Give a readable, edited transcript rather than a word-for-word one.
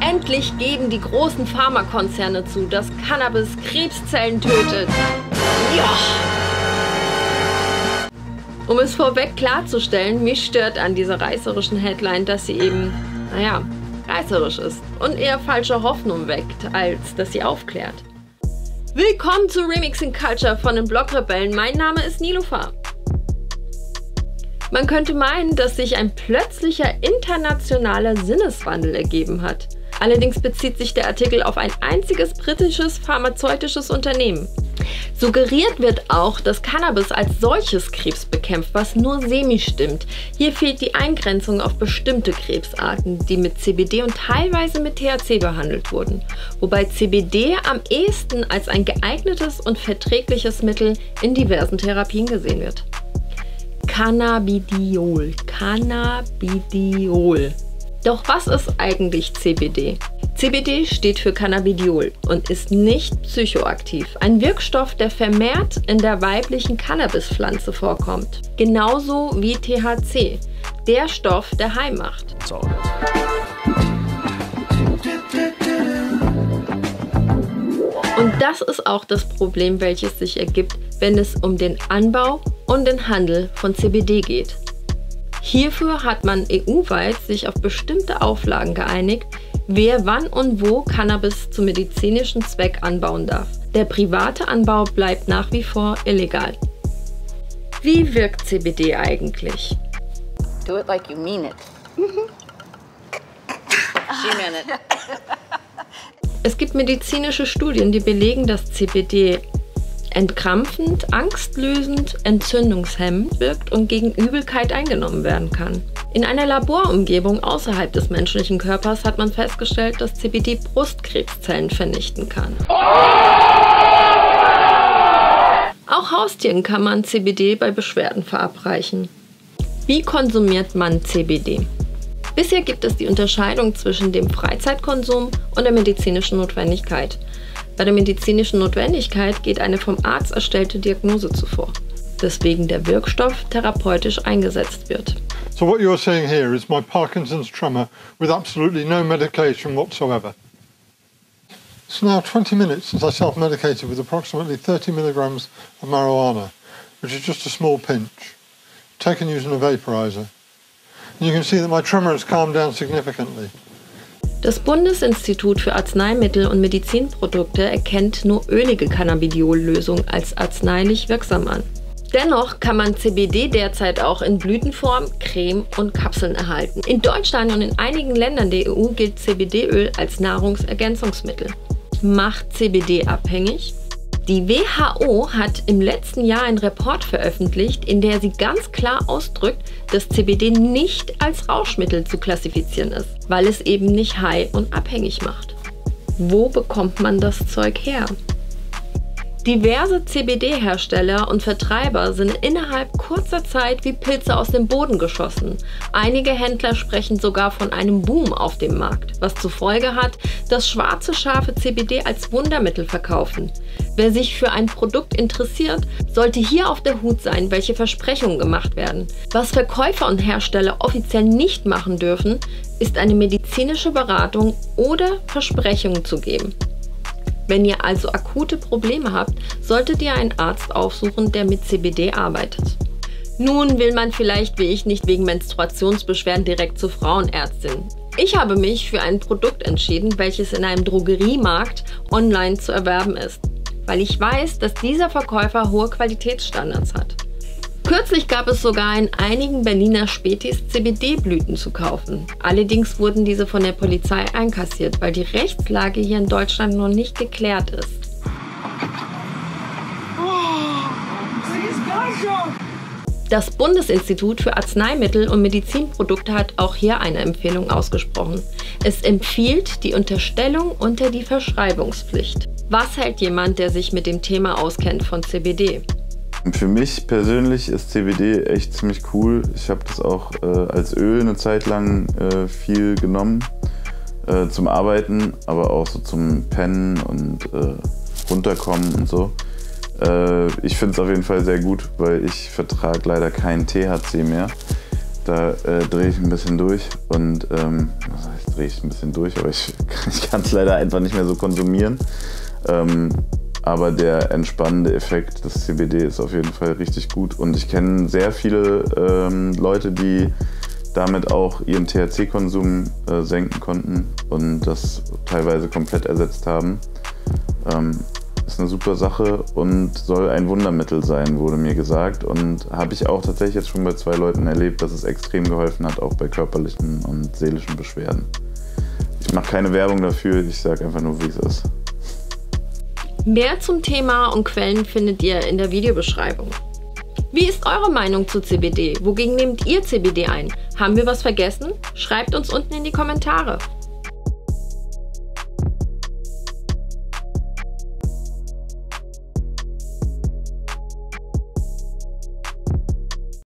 Endlich geben die großen Pharmakonzerne zu, dass Cannabis Krebszellen tötet. Ja! Um es vorweg klarzustellen, mich stört an dieser reißerischen Headline, dass sie eben, naja, reißerisch ist und eher falsche Hoffnung weckt, als dass sie aufklärt. Willkommen zu Remixing Culture von den Blogrebellen. Mein Name ist Niloufar. Man könnte meinen, dass sich ein plötzlicher internationaler Sinneswandel ergeben hat. Allerdings bezieht sich der Artikel auf ein einziges britisches pharmazeutisches Unternehmen. Suggeriert wird auch, dass Cannabis als solches Krebs bekämpft, was nur semi stimmt. Hier fehlt die Eingrenzung auf bestimmte Krebsarten, die mit CBD und teilweise mit THC behandelt wurden. Wobei CBD am ehesten als ein geeignetes und verträgliches Mittel in diversen Therapien gesehen wird. Cannabidiol. Doch was ist eigentlich CBD? CBD steht für Cannabidiol und ist nicht psychoaktiv. Ein Wirkstoff, der vermehrt in der weiblichen Cannabispflanze vorkommt. Genauso wie THC, der Stoff, der high macht. Und das ist auch das Problem, welches sich ergibt, wenn es um den Anbau und den Handel von CBD geht. Hierfür hat man EU-weit sich auf bestimmte Auflagen geeinigt, wer wann und wo Cannabis zum medizinischen Zweck anbauen darf. Der private Anbau bleibt nach wie vor illegal. Wie wirkt CBD eigentlich? Do it like you mean it. She meant it. Es gibt medizinische Studien, die belegen, dass CBD entkrampfend, angstlösend, entzündungshemmend wirkt und gegen Übelkeit eingenommen werden kann. In einer Laborumgebung außerhalb des menschlichen Körpers hat man festgestellt, dass CBD Brustkrebszellen vernichten kann. Auch Haustieren kann man CBD bei Beschwerden verabreichen. Wie konsumiert man CBD? Bisher gibt es die Unterscheidung zwischen dem Freizeitkonsum und der medizinischen Notwendigkeit. Bei der medizinischen Notwendigkeit geht eine vom Arzt erstellte Diagnose zuvor, weswegen der Wirkstoff therapeutisch eingesetzt wird. So what you're seeing here is my Parkinson's tremor with absolutely no medication whatsoever. It's now 20 minutes since I self-medicated with approximately 30 milligrams of marijuana, which is just a small pinch, taken using a vaporizer. And you can see that my tremor has calmed down significantly. Das Bundesinstitut für Arzneimittel und Medizinprodukte erkennt nur ölige Cannabidiol-Lösung als arzneilich wirksam an. Dennoch kann man CBD derzeit auch in Blütenform, Creme und Kapseln erhalten. In Deutschland und in einigen Ländern der EU gilt CBD-Öl als Nahrungsergänzungsmittel. Macht CBD abhängig? Die WHO hat im letzten Jahr einen Report veröffentlicht, in der sie ganz klar ausdrückt, dass CBD nicht als Rauschmittel zu klassifizieren ist, weil es eben nicht high und abhängig macht. Wo bekommt man das Zeug her? Diverse CBD-Hersteller und Vertreiber sind innerhalb kurzer Zeit wie Pilze aus dem Boden geschossen. Einige Händler sprechen sogar von einem Boom auf dem Markt, was zur Folge hat, dass schwarze Schafe CBD als Wundermittel verkaufen. Wer sich für ein Produkt interessiert, sollte hier auf der Hut sein, welche Versprechungen gemacht werden. Was Verkäufer und Hersteller offiziell nicht machen dürfen, ist eine medizinische Beratung oder Versprechungen zu geben. Wenn ihr also akute Probleme habt, solltet ihr einen Arzt aufsuchen, der mit CBD arbeitet. Nun will man vielleicht wie ich nicht wegen Menstruationsbeschwerden direkt zur Frauenärztin. Ich habe mich für ein Produkt entschieden, welches in einem Drogeriemarkt online zu erwerben ist, weil ich weiß, dass dieser Verkäufer hohe Qualitätsstandards hat. Kürzlich gab es sogar in einigen Berliner Spätis CBD-Blüten zu kaufen. Allerdings wurden diese von der Polizei einkassiert, weil die Rechtslage hier in Deutschland noch nicht geklärt ist. Das Bundesinstitut für Arzneimittel und Medizinprodukte hat auch hier eine Empfehlung ausgesprochen. Es empfiehlt die Unterstellung unter die Verschreibungspflicht. Was hält jemand, der sich mit dem Thema auskennt, von CBD? Für mich persönlich ist CBD echt ziemlich cool. Ich habe das auch als Öl eine Zeit lang viel genommen zum Arbeiten, aber auch so zum Pennen und runterkommen und so. Ich finde es auf jeden Fall sehr gut, weil ich vertrage leider kein THC mehr. Da drehe ich ein bisschen durch und was heißt drehe ich ein bisschen durch, aber ich kann es leider einfach nicht mehr so konsumieren. Aber der entspannende Effekt des CBD ist auf jeden Fall richtig gut. Und ich kenne sehr viele Leute, die damit auch ihren THC-Konsum senken konnten und das teilweise komplett ersetzt haben. Ist eine super Sache und soll ein Wundermittel sein, wurde mir gesagt. Und habe ich auch tatsächlich jetzt schon bei 2 Leuten erlebt, dass es extrem geholfen hat, auch bei körperlichen und seelischen Beschwerden. Ich mache keine Werbung dafür, ich sage einfach nur, wie es ist. Mehr zum Thema und Quellen findet ihr in der Videobeschreibung. Wie ist eure Meinung zu CBD? Wogegen nehmt ihr CBD ein? Haben wir was vergessen? Schreibt uns unten in die Kommentare.